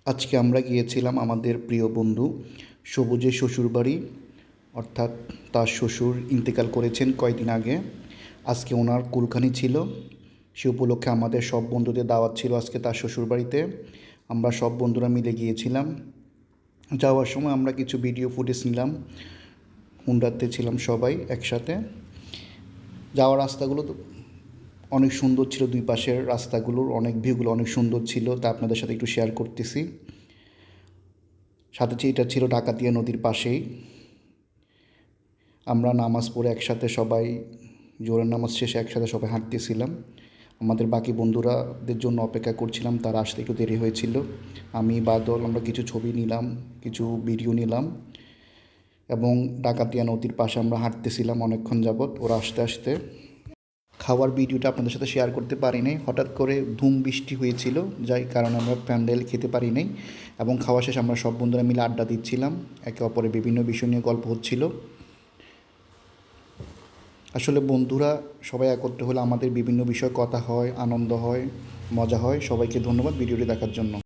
আজকে আমরা গিয়েছিলাম আমাদের প্রিয় বন্ধু সবুজের শ্বশুরবাড়ি, অর্থাৎ তার শ্বশুর ইন্তেকাল করেছেন কয়েকদিন আগে। আজকে ওনার কুলখানি ছিল, সে উপলক্ষে আমাদের সব বন্ধুদের দাওয়াত ছিল আজকে তার শ্বশুরবাড়িতে। আমরা সব বন্ধুরা মিলে গিয়েছিলাম। যাওয়ার সময় আমরা কিছু ভিডিও ফুটেজ নিলাম, হুন্ডাতে ছিলাম সবাই একসাথে। যাওয়ার রাস্তাগুলো তো অনেক সুন্দর ছিল, দুই পাশের রাস্তাগুলোর অনেক ভিউগুলো অনেক সুন্দর ছিল, তা আপনাদের সাথে একটু শেয়ার করতেছি। সাথে এটা ছিল ডাকাতিয়া নদীর পাশেই। আমরা নামাজ পড়ে একসাথে সবাই, জোহরের নামাজ শেষে একসাথে সবাই হাঁটতেছিলাম। আমাদের বাকি বন্ধুরাদের জন্য অপেক্ষা করছিলাম, তারা আসতে একটু দেরি হয়েছিল। আমি বাদল আমরা কিছু ছবি নিলাম, কিছু ভিডিও নিলাম এবং ডাকাতিয়া নদীর পাশে আমরা হাঁটতেছিলাম অনেকক্ষণ যাবৎ ওরা আসতে আসতে। খাওয়ার ভিডিওটা আপনাদের সাথে শেয়ার করতে পারি নাই, হঠাৎ করে ধুম বৃষ্টি হয়েছিল, যাই কারণে আমরা প্যান্ডেল খেতে পারি নাই। এবং খাওয়া শেষে আমরা সব বন্ধুরা মিলে আড্ডা দিচ্ছিলাম, একে অপরের বিভিন্ন বিষয় নিয়ে গল্প হচ্ছিল। আসলে বন্ধুরা সবাই একত্র হলে আমাদের বিভিন্ন বিষয়ে কথা হয়, আনন্দ হয়, মজা হয়। সবাইকে ধন্যবাদ ভিডিওটি দেখার জন্য।